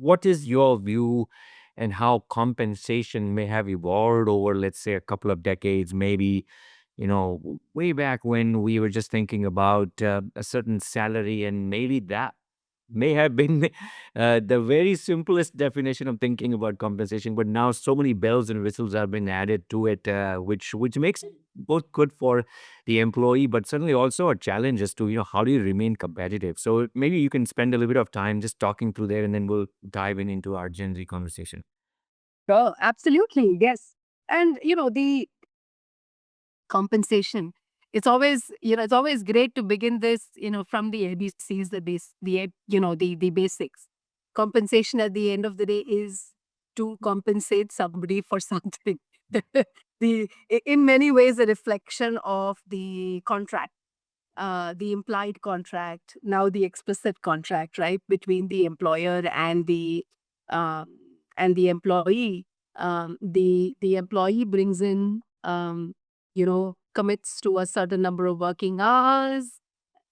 what is your view and how compensation may have evolved over, let's say, a couple of decades, maybe, way back when we were just thinking about a certain salary, and maybe that may have been the very simplest definition of thinking about compensation, but now so many bells and whistles have been added to it, which makes it both good for the employee, but certainly also a challenge as to how do you remain competitive. So maybe you can spend a little bit of time just talking through there, and then we'll dive into our Gen Z conversation. Sure, absolutely. Yes. And the compensation, it's always great to begin this, from the ABCs, the base, the basics. Compensation at the end of the day is to compensate somebody for something. In many ways a reflection of the contract, the implied contract, now the explicit contract, right, between the employer um, and the employee. The employee brings in, commits to a certain number of working hours.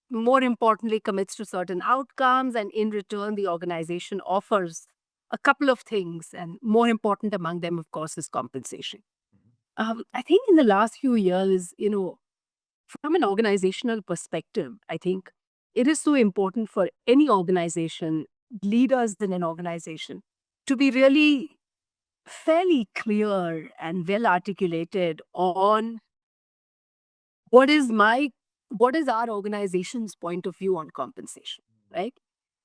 More importantly, commits to certain outcomes, and in return, the organization offers a couple of things, and more important among them, of course, is compensation. I think in the last few years, from an organizational perspective, I think it is so important for any organization, leaders in an organization, to be really fairly clear and well articulated on what is my what is our organization's point of view on compensation, right?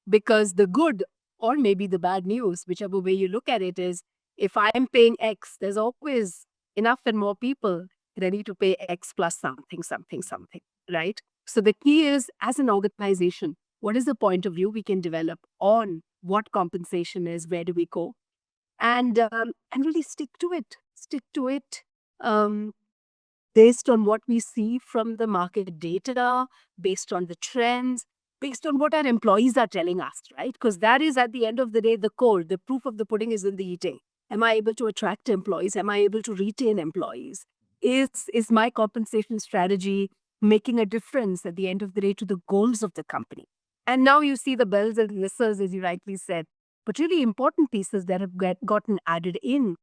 Because the good, or maybe the bad news, whichever way you look at it, is if I'm paying X, there's always enough and more people ready to pay X plus something, something, something, right? So the key is, as an organization, what is the point of view we can develop on what compensation is, where do we go, and really stick to it. Stick to it. Um, Based on what we see from the market data, based on the trends, based on what our employees are telling us, right? Because that is, at the end of the day, the core. The proof of the pudding is in the eating. Am I able to attract employees? Am I able to retain employees? Is my compensation strategy making a difference at the end of the day to the goals of the company? And now you see the bells and whistles, as you rightly said, but really important pieces that have gotten added in.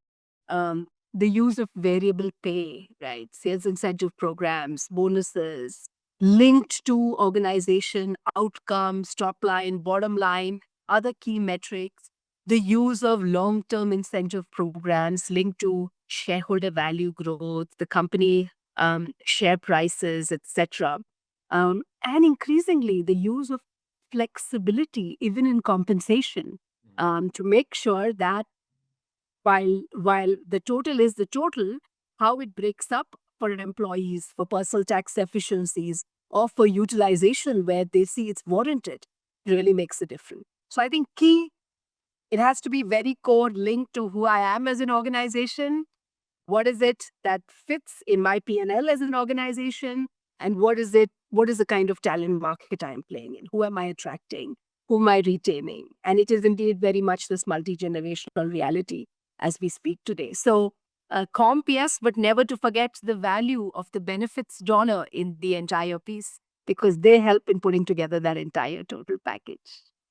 The use of variable pay, right? Sales incentive programs, bonuses linked to organization outcomes, top line, bottom line, other key metrics. The use of long term incentive programs linked to shareholder value growth, the company share prices, etc. And increasingly, the use of flexibility, even in compensation, to make sure that while the total is the total, how it breaks up for employees, for personal tax efficiencies, or for utilization where they see it's warranted, really makes a difference. So I think key, it has to be very core linked to who I am as an organization. What is it that fits in my P&L as an organization? And what is the kind of talent market I am playing in? Who am I attracting? Who am I retaining? And it is indeed very much this multi-generational reality as we speak today. So comp, yes, but never to forget the value of the benefits dollar in the entire piece, because they help in putting together that entire total package.